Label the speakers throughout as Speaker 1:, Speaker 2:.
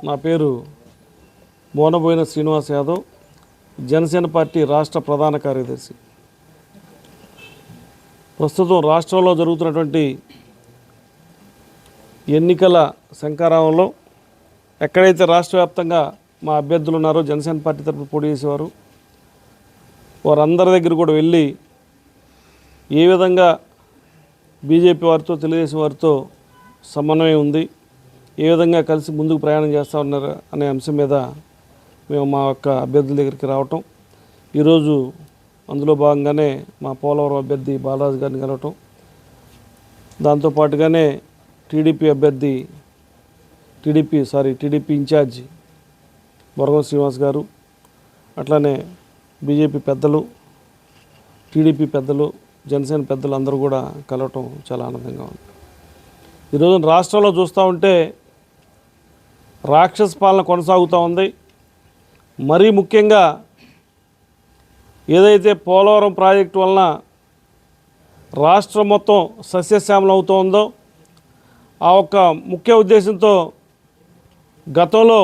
Speaker 1: నా పేరు మోనబోయిన శ్రీనివాస్ యాదవ్, జనసేన పార్టీ రాష్ట్ర ప్రధాన కార్యదర్శి. ప్రస్తుతం రాష్ట్రంలో జరుగుతున్నటువంటి ఎన్నికల శంకారావంలో ఎక్కడైతే రాష్ట్ర వ్యాప్తంగా మా అభ్యర్థులు ఉన్నారో, జనసేన పార్టీ తరఫున పోటీ చేసేవారు, వారందరి దగ్గర కూడా వెళ్ళి ఏ విధంగా బీజేపీ వారితో, తెలుగుదేశం వారితో సమన్వయం ఉంది, ఏ విధంగా కలిసి ముందుకు ప్రయాణం చేస్తూ ఉన్నారు అనే అంశం మీద మేము మా యొక్క అభ్యర్థుల దగ్గరికి రావటం, ఈరోజు అందులో భాగంగానే మా పోలవరం అభ్యర్థి బాలరాజు గారిని కలవటం, దాంతోపాటుగానే టీడీపీ ఇన్ఛార్జ్ బొరగం శ్రీనివాస్ గారు, అట్లానే బీజేపీ పెద్దలు, టీడీపీ పెద్దలు, జనసేన పెద్దలు అందరూ కూడా కలవటం చాలా ఆనందంగా ఉంది. ఈరోజు రాష్ట్రంలో చూస్తూ ఉంటే రాక్షస పాలన కొనసాగుతూ ఉంది. మరీ ముఖ్యంగా ఏదైతే పోలవరం ప్రాజెక్టు వలన రాష్ట్రం మొత్తం సస్యశ్యామలం అవుతూ ఉందో, ఆ ఒక్క ముఖ్య ఉద్దేశంతో గతంలో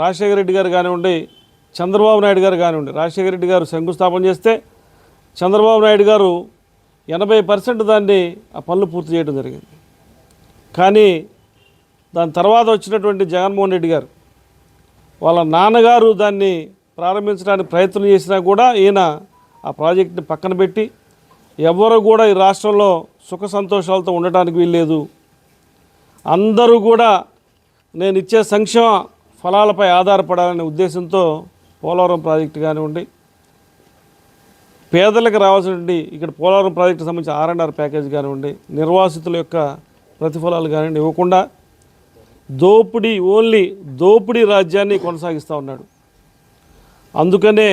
Speaker 1: రాజశేఖర రెడ్డి గారు కానివ్వండి, చంద్రబాబు నాయుడు గారు కానివ్వండి, రాజశేఖర రెడ్డి గారు శంకుస్థాపన చేస్తే చంద్రబాబు నాయుడు గారు 80% దాన్ని ఆ పనులు పూర్తి చేయడం జరిగింది. కానీ దాని తర్వాత వచ్చినటువంటి జగన్మోహన్ రెడ్డి గారు వాళ్ళ నాన్నగారు దాన్ని ప్రారంభించడానికి ప్రయత్నం చేసినా కూడా ఈయన ఆ ప్రాజెక్టుని పక్కన పెట్టి, ఎవరు కూడా ఈ రాష్ట్రంలో సుఖ సంతోషాలతో ఉండటానికి వీల్లేదు, అందరూ కూడా నేను ఇచ్చే సంక్షేమ ఫలాలపై ఆధారపడాలనే ఉద్దేశంతో పోలవరం ప్రాజెక్టు కానివ్వండి, పేదలకు రావాల్సినటువంటి ఇక్కడ పోలవరం ప్రాజెక్టుకు సంబంధించిన R&R ప్యాకేజ్ కానివ్వండి, నిర్వాసితుల యొక్క ప్రతిఫలాలు కానివ్వండి ఇవ్వకుండా దోపిడీ రాజ్యాన్ని కొనసాగిస్తూ ఉన్నాడు. అందుకనే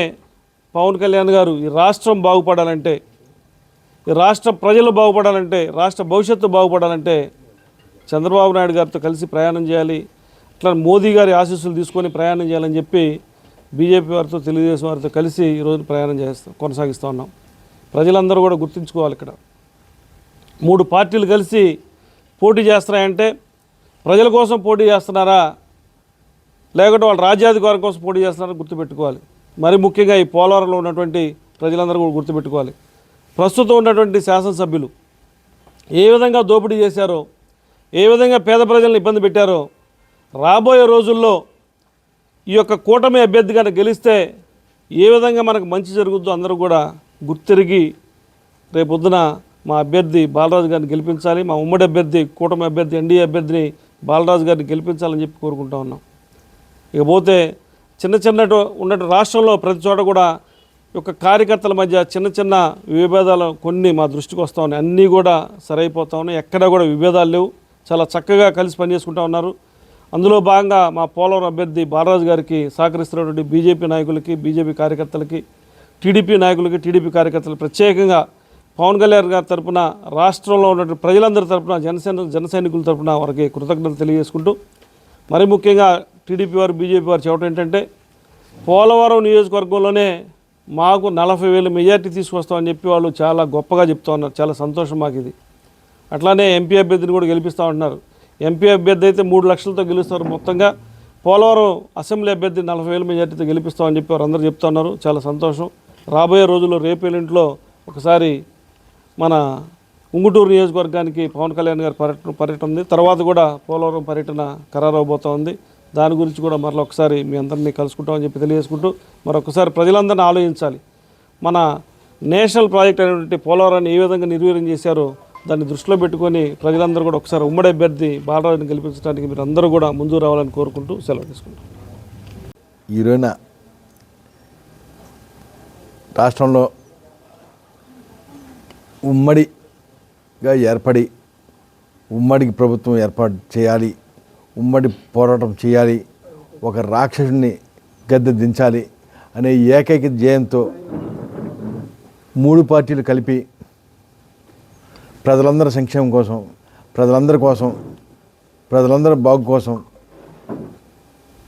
Speaker 1: పవన్ కళ్యాణ్ గారు ఈ రాష్ట్రం బాగుపడాలంటే, ఈ రాష్ట్ర ప్రజలు బాగుపడాలంటే, రాష్ట్ర భవిష్యత్తు బాగుపడాలంటే చంద్రబాబు నాయుడు గారితో కలిసి ప్రయాణం చేయాలి, అట్లా మోదీ గారి ఆశీస్సులు తీసుకొని ప్రయాణం చేయాలని చెప్పి బీజేపీ వారితో, తెలుగుదేశం వారితో కలిసి ఈరోజు ప్రయాణం కొనసాగిస్తూ ఉన్నాం. ప్రజలందరూ కూడా గుర్తుంచుకోవాలి, ఇక్కడ 3 పార్టీలు కలిసి పోటీ చేస్తున్నాయంటే ప్రజల కోసం పోటీ చేస్తున్నారా, లేకుంటే వాళ్ళ రాజ్యాధికారం కోసం పోటీ చేస్తున్నారా గుర్తుపెట్టుకోవాలి. మరి ముఖ్యంగా ఈ పోలవరంలో ఉన్నటువంటి ప్రజలందరూ కూడా గుర్తుపెట్టుకోవాలి. ప్రస్తుతం ఉన్నటువంటి శాసనసభ్యులు ఏ విధంగా దోపిడీ చేశారో, ఏ విధంగా పేద ప్రజలను ఇబ్బంది పెట్టారో, రాబోయే రోజుల్లో ఈ యొక్క కూటమి అభ్యర్థిగా గెలిస్తే ఏ విధంగా మనకు మంచి జరుగుతుందో అందరూ కూడా గుర్తిరిగి రేపొద్దున మా అభ్యర్థి బాలరాజు గారిని గెలిపించాలి, మా ఉమ్మడి అభ్యర్థి, కూటమి అభ్యర్థి, ఎన్డీఏ అభ్యర్థిని బాలరాజు గారిని గెలిపించాలని చెప్పి కోరుకుంటా ఉన్నాం. ఇకపోతే ఉన్నట్టు రాష్ట్రంలో ప్రతి చోట కూడా యొక్క కార్యకర్తల మధ్య చిన్న విభేదాలు కొన్ని మా దృష్టికి వస్తూ ఉన్నాయి. అన్నీ కూడా సరైపోతూ ఉన్నాయి, ఎక్కడా కూడా విభేదాలు లేవు, చాలా చక్కగా కలిసి పనిచేసుకుంటూ ఉన్నారు. అందులో భాగంగా మా పోలవరం అభ్యర్థి బాలరాజు గారికి సహకరిస్తున్నటువంటి బీజేపీ నాయకులకి, బీజేపీ కార్యకర్తలకి, టీడీపీ నాయకులకి, టీడీపీ కార్యకర్తలు, ప్రత్యేకంగా పవన్ కళ్యాణ్ గారి తరఫున, రాష్ట్రంలో ఉన్నటువంటి ప్రజలందరి తరఫున, జన సైనికుల తరఫున వారికి కృతజ్ఞతలు తెలియజేసుకుంటూ, మరి ముఖ్యంగా టీడీపీ వారు, బీజేపీ వారు చెప్పడం ఏంటంటే, పోలవరం నియోజకవర్గంలోనే మాకు 40,000 మెజార్టీ తీసుకొస్తామని చెప్పి వాళ్ళు చాలా గొప్పగా చెప్తూ ఉన్నారు. చాలా సంతోషం మాకు ఇది. అట్లానే ఎంపీ అభ్యర్థిని కూడా గెలిపిస్తూ ఉంటున్నారు. ఎంపీ అభ్యర్థి అయితే 3 లక్షలతో గెలుస్తారు. మొత్తంగా పోలవరం అసెంబ్లీ అభ్యర్థి 40,000 మెజార్టీతో గెలిపిస్తామని చెప్పి వారందరూ చెప్తా ఉన్నారు. చాలా సంతోషం. రాబోయే రోజుల్లో రేపేళ్ళింట్లో ఒకసారి మన ఉంగుటూరు నియోజకవర్గానికి పవన్ కళ్యాణ్ గారి పర్యటన ఉంది. తర్వాత కూడా పోలవరం పర్యటన ఖరారవబోతూ ఉంది. దాని గురించి కూడా మరొకసారి మీ అందరినీ కలుసుకుంటామని చెప్పి తెలియజేసుకుంటూ, మరొకసారి ప్రజలందరినీ ఆలోచించాలి. మన నేషనల్ ప్రాజెక్ట్ అనేటువంటి పోలవరాన్ని ఏ విధంగా నిర్వీర్యం చేశారో దాన్ని దృష్టిలో పెట్టుకొని ప్రజలందరూ కూడా ఒకసారి ఉమ్మడి అభ్యర్థి బాలరాజుని గెలిపించడానికి మీరు అందరూ కూడా ముందుకు రావాలని కోరుకుంటూ సెలవు తీసుకుంటాం.
Speaker 2: ఈరోజున రాష్ట్రంలో ఉమ్మడిగా ఏర్పడి ఉమ్మడికి ప్రభుత్వం ఏర్పాటు చేయాలి, ఉమ్మడి పోరాటం చేయాలి, ఒక రాక్షసుని గద్దె దించాలి అనే ఏకైక ధ్యేయంతో 3 పార్టీలు కలిపి ప్రజలందరి సంక్షేమం కోసం, ప్రజలందరి బాగు కోసం,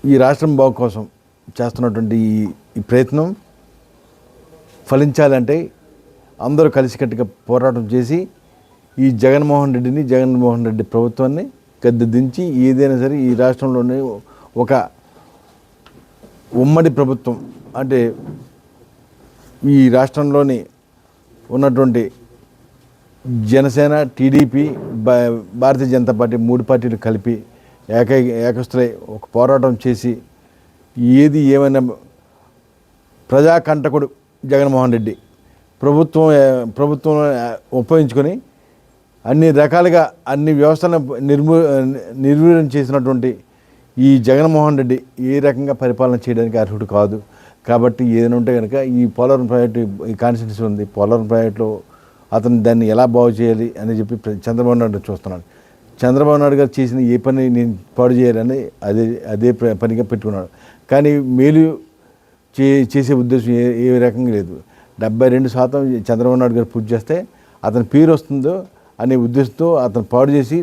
Speaker 2: ఈ రాష్ట్రం బాగు కోసం చేస్తున్నటువంటి ఈ ప్రయత్నం ఫలించాలంటే అందరూ కలిసికట్టుగా పోరాటం చేసి ఈ జగన్మోహన్ రెడ్డి ప్రభుత్వాన్ని గద్దె దించి ఏదైనా సరే ఈ రాష్ట్రంలోనే ఒక ఉమ్మడి ప్రభుత్వం అంటే ఈ రాష్ట్రంలోని ఉన్నటువంటి జనసేన, టీడీపీ, భారతీయ జనతా పార్టీ 3 పార్టీలు కలిపి ఏకస్తులై ఒక పోరాటం చేసి ఏది ఏమైనా ప్రజాకంటకుడు జగన్మోహన్ రెడ్డి ప్రభుత్వం ఉపయోగించుకొని అన్ని రకాలుగా అన్ని వ్యవస్థలను నిర్వీర్యం చేసినటువంటి ఈ జగన్మోహన్ రెడ్డి ఏ రకంగా పరిపాలన చేయడానికి అర్హుడు కాదు. కాబట్టి ఏదైనా ఉంటే కనుక ఈ పోలవరం ప్రాజెక్టు ఈ కాన్స్టిట్యూన్సీ ఉంది, పోలవరం ప్రాజెక్టులో అతను దాన్ని ఎలా బాగు చేయాలి అని చెప్పి చంద్రబాబు నాయుడు చూస్తున్నాడు. చంద్రబాబు నాయుడు గారు చేసిన ఏ పని నేను పాడు చేయాలని అదే పనిగా పెట్టుకున్నాడు. కానీ మేలు చేసే ఉద్దేశం ఏ రకంగా లేదు. 72% చంద్రబాబు నాయుడు గారు పూర్తి చేస్తే అతని పేరు వస్తుందో అనే ఉద్దేశంతో అతను పాడు చేసి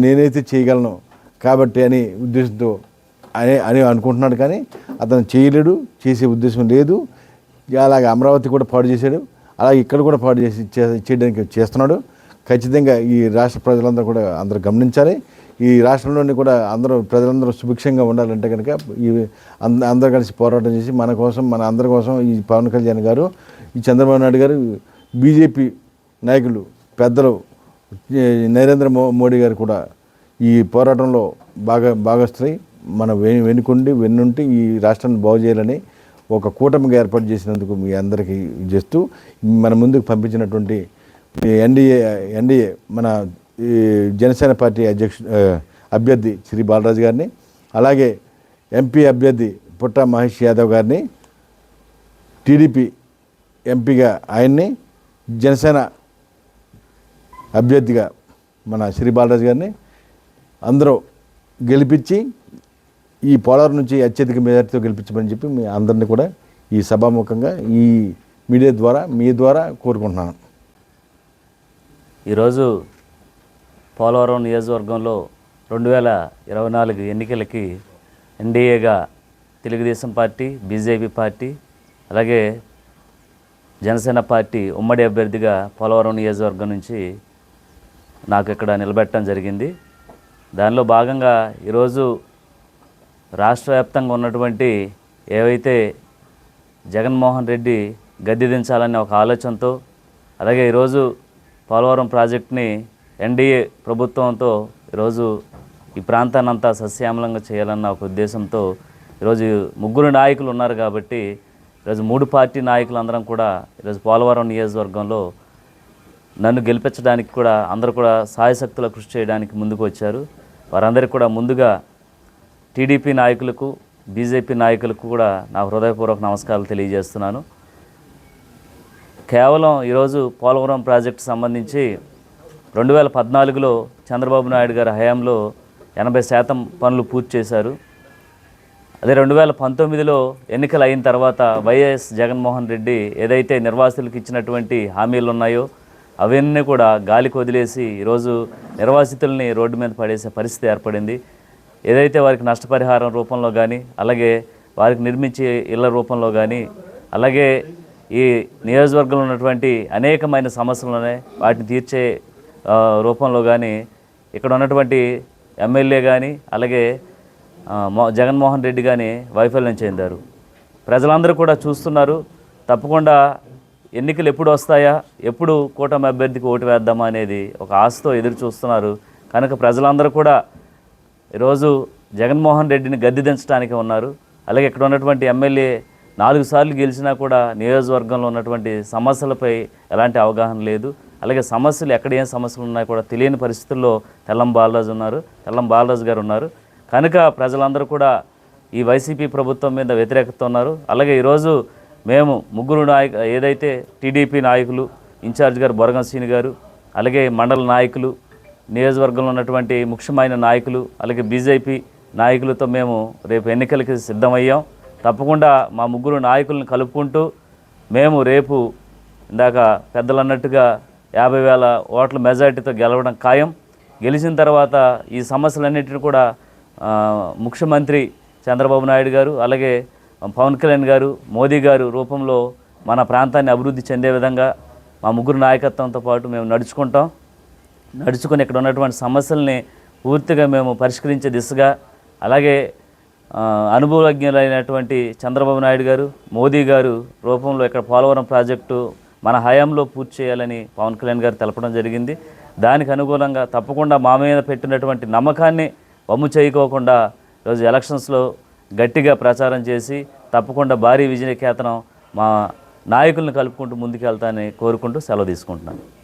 Speaker 2: నేనైతే చేయగలను కాబట్టి అనే ఉద్దేశంతో అని అనుకుంటున్నాడు. కానీ అతను చేయలేడు, చేసే ఉద్దేశం లేదు. అలాగే అమరావతి కూడా పాడు చేశాడు, అలాగే ఇక్కడ కూడా పాడు చేయడానికి చేస్తున్నాడు. ఖచ్చితంగా ఈ రాష్ట్ర ప్రజలందరూ కూడా అందరూ గమనించాలి. ఈ రాష్ట్రంలోని కూడా ప్రజలందరూ సుభిక్షంగా ఉండాలంటే కనుక అందరూ కలిసి పోరాటం చేసి మన కోసం, మన అందరి కోసం ఈ పవన్ కళ్యాణ్ గారు, ఈ చంద్రబాబు నాయుడు గారు, బీజేపీ నాయకులు పెద్దలు నరేంద్ర మోడీ గారు కూడా ఈ పోరాటంలో భాగస్తులై మన వెన్నుంటి ఈ రాష్ట్రాన్ని బాగు చేయాలని ఒక కూటమిగా ఏర్పాటు చేసినందుకు మీ అందరికీ చేస్తూ మన ముందుకు పంపించినటువంటి ఎన్డీఏ మన జనసేన పార్టీ అభ్యర్థి శ్రీ బాలరాజు గారిని, అలాగే ఎంపీ అభ్యర్థి పుట్ట మహేష్ యాదవ్ గారిని, టీడీపీ ఎంపీగా ఆయన్ని, జనసేన అభ్యర్థిగా మన శ్రీ బాలరాజు గారిని అందరూ గెలిపించి ఈ పోలవరం నుంచి అత్యధిక మెజార్టీతో గెలిపించమని చెప్పి మీ అందరినీ కూడా ఈ సభాముఖంగా ఈ మీడియా ద్వారా మీ ద్వారా కోరుకుంటున్నాను.
Speaker 3: ఈరోజు పోలవరం నియోజకవర్గంలో 2024 ఎన్నికలకి ఎన్డీఏగా తెలుగుదేశం పార్టీ, బీజేపీ పార్టీ, అలాగే జనసేన పార్టీ ఉమ్మడి అభ్యర్థిగా పోలవరం నియోజకవర్గం నుంచి నాకు ఇక్కడ నిలబెట్టడం జరిగింది. దానిలో భాగంగా ఈరోజు రాష్ట్ర వ్యాప్తంగా ఉన్నటువంటి ఏవైతే జగన్మోహన్ రెడ్డి గద్దె దించాలనే ఒక ఆలోచనతో, అలాగే ఈరోజు పోలవరం ప్రాజెక్టుని ఎన్డీఏ ప్రభుత్వంతో ఈరోజు ఈ ప్రాంతాన్ని అంతా సస్యామలంగా చేయాలన్న ఒక ఉద్దేశంతో ఈరోజు 3 నాయకులు ఉన్నారు. కాబట్టి ఈరోజు 3 పార్టీ నాయకులందరం కూడా ఈరోజు పోలవరం నియోజకవర్గంలో నన్ను గెలిపించడానికి కూడా అందరూ కూడా సాయశక్తుల కృషి చేయడానికి ముందుకు వచ్చారు. వారందరికీ కూడా ముందుగా టీడీపీ నాయకులకు, బీజేపీ నాయకులకు కూడా నా హృదయపూర్వక నమస్కారాలు తెలియజేస్తున్నాను. కేవలం ఈరోజు పోలవరం ప్రాజెక్టు సంబంధించి 2014లో చంద్రబాబు నాయుడు గారి హయాంలో 80% పనులు పూర్తి చేశారు. అదే 2019లో ఎన్నికలు అయిన తర్వాత వైఎస్ జగన్మోహన్ రెడ్డి ఏదైతే నిర్వాసితులకు ఇచ్చినటువంటి హామీలు ఉన్నాయో అవన్నీ కూడా గాలికి వదిలేసి ఈరోజు నిర్వాసితుల్ని రోడ్డు మీద పడేసే పరిస్థితి ఏర్పడింది. ఏదైతే వారికి నష్టపరిహారం రూపంలో కానీ, అలాగే వారికి నిర్మించే ఇళ్ల రూపంలో కానీ, అలాగే ఈ నియోజకవర్గంలో ఉన్నటువంటి అనేకమైన సమస్యలు ఉన్నాయి, వాటిని తీర్చే రూపంలో కానీ ఇక్కడ ఉన్నటువంటి ఎమ్మెల్యే కానీ, అలాగే జగన్మోహన్ రెడ్డి కానీ వైఫల్యం చెందారు. ప్రజలందరూ కూడా చూస్తున్నారు. తప్పకుండా ఎన్నికలు ఎప్పుడు వస్తాయా, ఎప్పుడు కూటమి అభ్యర్థికి ఓటు వేద్దామా అనేది ఒక ఆశతో ఎదురు చూస్తున్నారు. కనుక ప్రజలందరూ కూడా ఈరోజు జగన్మోహన్ రెడ్డిని గద్దె దించడానికి ఉన్నారు. అలాగే ఇక్కడ ఉన్నటువంటి ఎమ్మెల్యే 4 సార్లు గెలిచినా కూడా నియోజకవర్గంలో ఉన్నటువంటి సమస్యలపై ఎలాంటి అవగాహన లేదు. అలాగే సమస్యలు ఎక్కడ ఏం సమస్యలు ఉన్నాయో కూడా తెలియని పరిస్థితుల్లో తెల్లం బాలరాజు గారు ఉన్నారు. కనుక ప్రజలందరూ కూడా ఈ వైసీపీ ప్రభుత్వం మీద వ్యతిరేకత ఉన్నారు. అలాగే ఈరోజు మేము 3 ఏదైతే టీడీపీ నాయకులు, ఇన్ఛార్జ్ గారు బొరగం శ్రీని గారు, అలాగే మండల నాయకులు, నియోజకవర్గంలో ఉన్నటువంటి ముఖ్యమైన నాయకులు, అలాగే బీజేపీ నాయకులతో మేము రేపు ఎన్నికలకి సిద్ధమయ్యాం. తప్పకుండా మా 3 నాయకులను కలుపుకుంటూ మేము రేపు ఇందాక పెద్దలు అన్నట్టుగా 50,000 ఓట్ల మెజార్టీతో గెలవడం ఖాయం. గెలిచిన తర్వాత ఈ సమస్యలన్నింటినీ కూడా ముఖ్యమంత్రి చంద్రబాబు నాయుడు గారు, అలాగే పవన్ కళ్యాణ్ గారు, మోదీ గారు రూపంలో మన ప్రాంతాన్ని అభివృద్ధి చెందే విధంగా మా 3 నాయకత్వంతో పాటు మేము నడుచుకుని ఇక్కడ ఉన్నటువంటి సమస్యల్ని పూర్తిగా మేము పరిష్కరించే దిశగా, అలాగే అనుభవజ్ఞులైనటువంటి చంద్రబాబు నాయుడు గారు, మోదీ గారు రూపంలో ఇక్కడ పోలవరం ప్రాజెక్టు మన హయాంలో పూర్తి చేయాలని పవన్ కళ్యాణ్ గారు తెలపడం జరిగింది. దానికి అనుగుణంగా తప్పకుండా మా మీద పెట్టినటువంటి నమ్మకాన్ని వమ్ము చేయకోకుండా ఈరోజు ఎలక్షన్స్లో గట్టిగా ప్రచారం చేసి తప్పకుండా భారీ విజయకేతనం మా నాయకులను కలుపుకుంటూ ముందుకెళ్తానని కోరుకుంటూ సెలవు తీసుకుంటున్నాను.